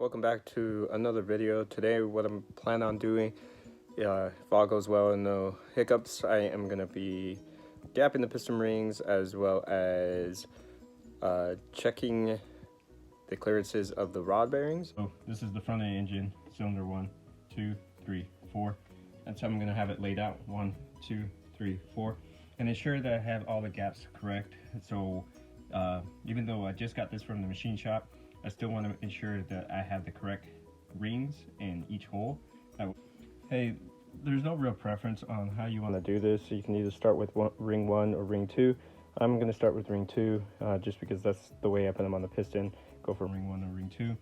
Welcome back to another video. Today what I'm planning on doing, if all goes well and no hiccups, I am going to be gapping the piston rings as well as checking the clearances of the rod bearings. So this is the front of the engine, cylinder 1, 2, 3, 4. That's how I'm going to have it laid out, 1, 2, 3, 4. And ensure that I have all the gaps correct. So even though I just got this from the machine shop, I still want to ensure that I have the correct rings in each hole. Hey, there's no real preference on how you want to do this. So you can either start with ring 1 or ring 2. I'm going to start with ring 2 just because that's the way I put them on the piston. Go for ring 1 or ring 2.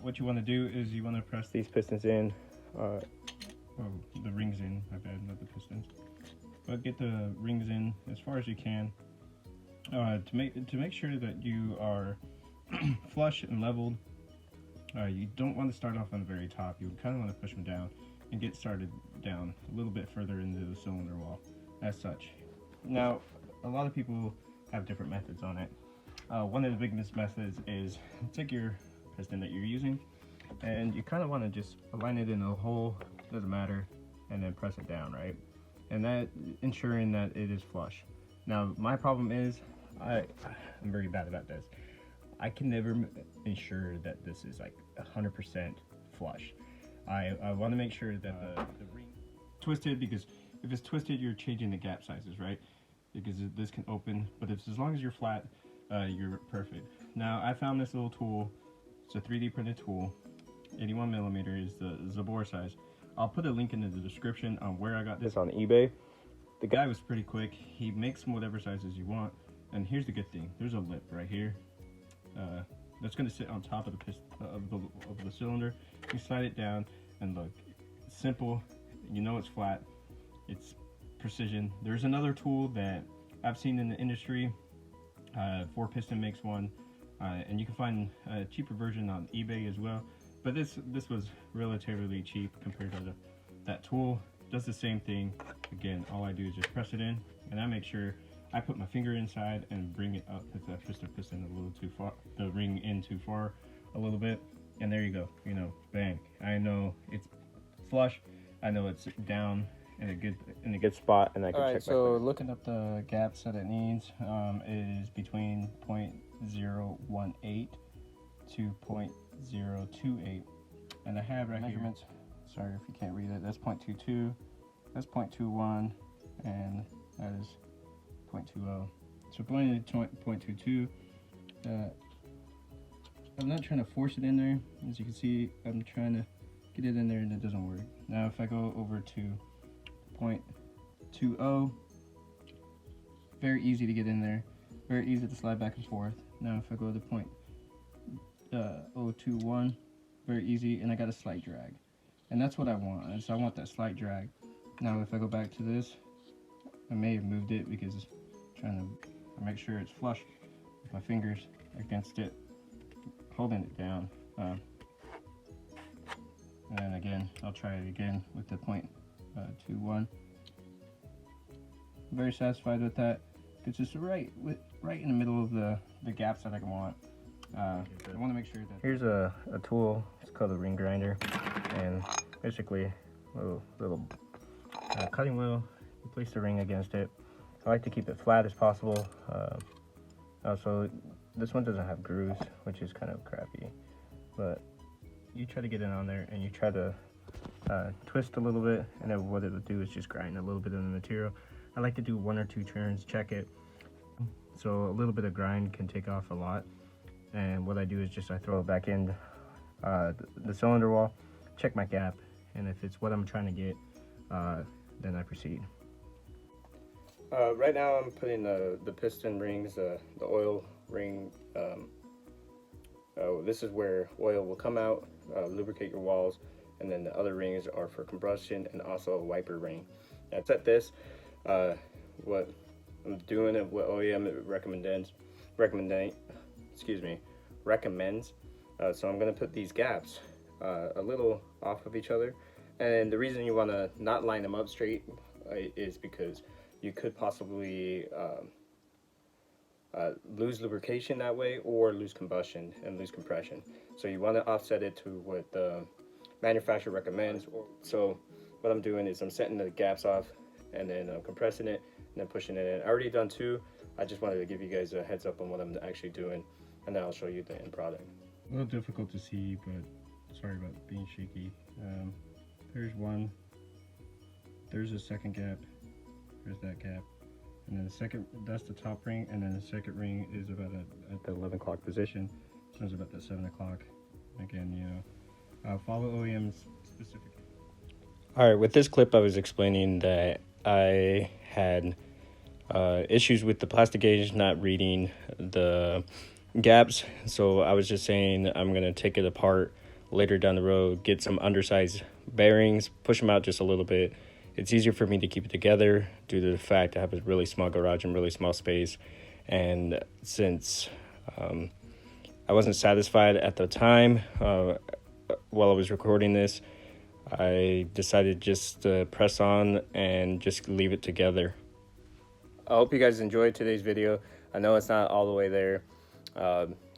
What you want to do is you want to press these pistons in, the rings in, my bad, not the pistons. But get the rings in as far as you can to make sure that you are flush and leveled. You don't want to start off on the very top. You kind of want to push them down and get started down a little bit further into the cylinder wall as such. Now, a lot of people have different methods on it. One of the biggest methods is take your piston that you're using and you kind of want to just align it in a hole, doesn't matter, and then press it down, right? And that ensuring that it is flush. Now, my problem is I'm very bad about this. I can never ensure that this is like 100% flush. I want to make sure that the ring twisted, because if it's twisted, you're changing the gap sizes, right? Because this can open, but as long as you're flat, you're perfect. Now, I found this little tool. It's a 3D printed tool. 81 millimeter is the bore size. I'll put a link in the description on where I got this on eBay. The guy was pretty quick. He makes them whatever sizes you want. And here's the good thing. There's a lip right here. That's going to sit on top of the piston of the cylinder. You slide it down and look, it's simple. You know it's flat. It's precision. There's another tool that I've seen in the industry. 4Piston makes one, and you can find a cheaper version on eBay as well. But this was relatively cheap compared to that tool. Does the same thing. Again, all I do is just press it in, and I make sure I put my finger inside and bring it up if I twist the piston a little too far, the ring in too far a little bit, and there you go. You know, bang. I know it's flush. I know it's down in a good spot, and I can check. All right, so looking up the gaps that it needs is between 0.018 to 0.028, and I have right measurements. Sorry if you can't read it. That's 0.22, that's 0.21, and that is 0.20. So 0.22. I'm not trying to force it in there. As you can see, I'm trying to get it in there and it doesn't work. Now if I go over to 0.20, very easy to get in there, very easy to slide back and forth. Now if I go to 0.021, very easy, and I got a slight drag. And that's what I want. So I want that slight drag. Now if I go back to this, I may have moved it because it's trying to make sure it's flush with my fingers against it, holding it down. And then again, I'll try it again with the 0.21. I'm very satisfied with that. It's just right in the middle of the gaps that I want. I want to make sure that here's a tool. It's called a ring grinder, and basically a little cutting wheel. You place the ring against it. I like to keep it flat as possible. Also, this one doesn't have grooves, which is kind of crappy, but you try to get it on there and you try to twist a little bit, and then what it'll do is just grind a little bit of the material. I like to do 1 or 2 turns, check it. So a little bit of grind can take off a lot. And what I do is just I throw it back in the cylinder wall, check my gap, and if it's what I'm trying to get, then I proceed. Right now I'm putting the piston rings, the oil ring. This is where oil will come out, lubricate your walls, and then the other rings are for combustion and also a wiper ring. Now, set this, what I'm doing and what OEM recommends. So I'm going to put these gaps a little off of each other, and the reason you want to not line them up straight is because you could possibly lose lubrication that way or lose combustion and lose compression. So you want to offset it to what the manufacturer recommends. So what I'm doing is I'm setting the gaps off and then compressing it and then pushing it in. I already done two. I just wanted to give you guys a heads up on what I'm actually doing, and then I'll show you the end product. A little difficult to see, but sorry about being shaky. There's one, there's a second gap, there's that gap, and then the second, that's the top ring, and then the second ring is about at the 11 o'clock position. This one's about the 7 o'clock. Again, you know, follow OEMs specifically. All right, with this clip I was explaining that I had issues with the plastigage not reading the gaps, so I was just saying I'm gonna take it apart later down the road, get some undersized bearings, push them out just a little bit. It's easier for me to keep it together due to the fact I have a really small garage and really small space, and since I wasn't satisfied at the time while I was recording this, I decided just to press on and just leave it together. I hope you guys enjoyed today's video. I know it's not all the way there.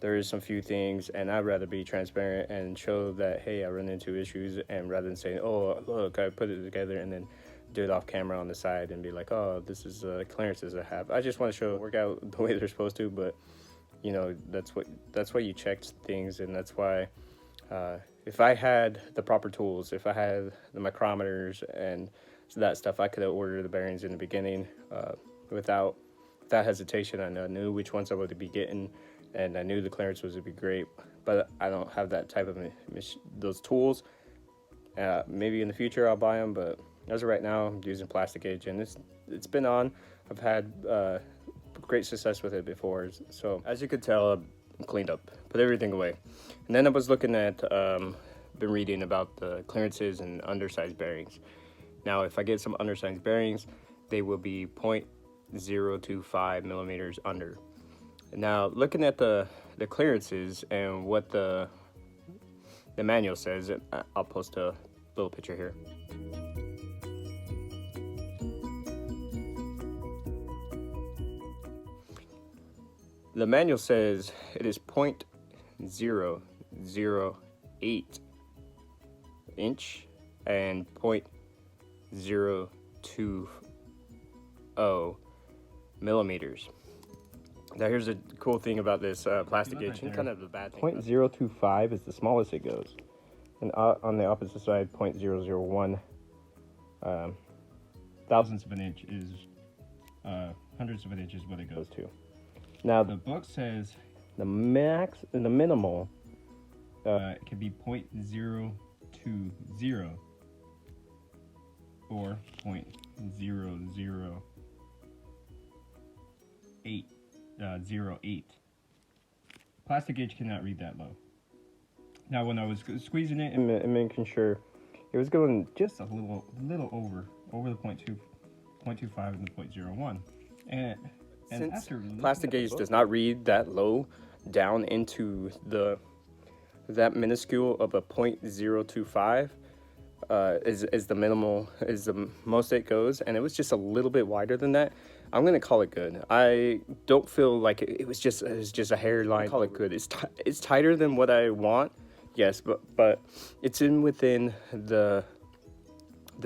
There is some few things, and I'd rather be transparent and show that, hey, I run into issues, and rather than saying, oh, look, I put it together, and then do it off camera on the side and be like, oh, this is clearances I have. I just want to show it work out the way they're supposed to, but you know, that's why you check things, and that's why if I had the proper tools, if I had the micrometers and that stuff, I could have ordered the bearings in the beginning without hesitation. I knew which ones I would be getting, and I knew the clearance was would be great, but I don't have that type of those tools. Maybe in the future I'll buy them, but as of right now I'm using plastigage, and it's been on. I've had great success with it before. So as you could tell, I've cleaned up, put everything away, and then I was looking at been reading about the clearances and undersized bearings. Now if I get some undersized bearings, they will be 0.025 millimeters under. Now looking at the clearances and what the manual says, I'll post a little picture here. The manual says it is 0.008 inch and 0.020 millimeters. Now here's a cool thing about this plastigage, and kind of the bad thing. 0.025 is the smallest it goes, and on the opposite side, 0.001 thousandths of an inch is hundredths of an inch is what it goes to. Now the book says the max and the minimal it can be 0.020 or 0.008. Plastigage cannot read that low. Now when I was squeezing it and making sure it was going just a little over the 0.25 and the 0.01, and since plastigage does not read that low down into that minuscule of a 0.025 is the minimal, is the most it goes, and it was just a little bit wider than that. I'm gonna call it good. I don't feel like it was just a hairline. Call it good. It's tighter than what I want, yes, but it's within the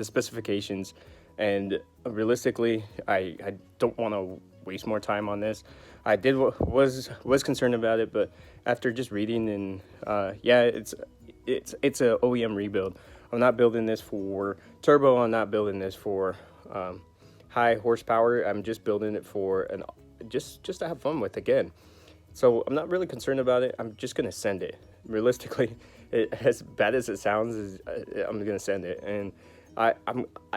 specifications, and realistically, I don't want to waste more time on this. I was concerned about it, but after just reading, and yeah, it's a OEM rebuild. I'm not building this for turbo. I'm not building this for high horsepower. I'm just building it for just to have fun with again. So I'm not really concerned about it. I'm just gonna send it. Realistically, as bad as it sounds, I'm gonna send it, and I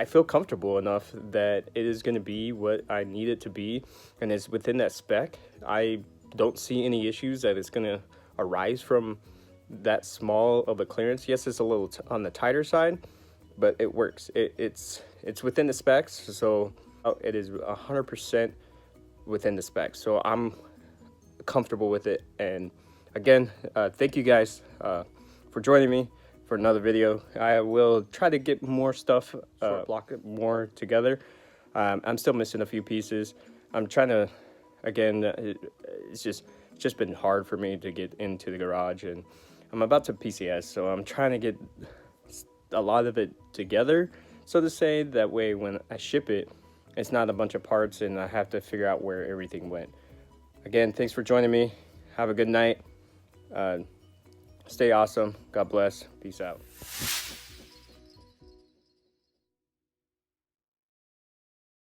feel comfortable enough that it is going to be what I need it to be, and it's within that spec. I don't see any issues that it's going to arise from that small of a clearance. Yes, it's a little on the tighter side, but it works. It's within the specs, so it is 100% within the specs. So I'm comfortable with it. And again, thank you guys for joining me for another video. I will try to get more stuff, block it more together. I'm still missing a few pieces. I'm trying to Again, it's just been hard for me to get into the garage, and I'm about to PCS, so I'm trying to get a lot of it together, so to say. That way when I ship it, it's not a bunch of parts and I have to figure out where everything went. Again, thanks for joining me. Have a good night. Stay awesome. God bless. Peace out.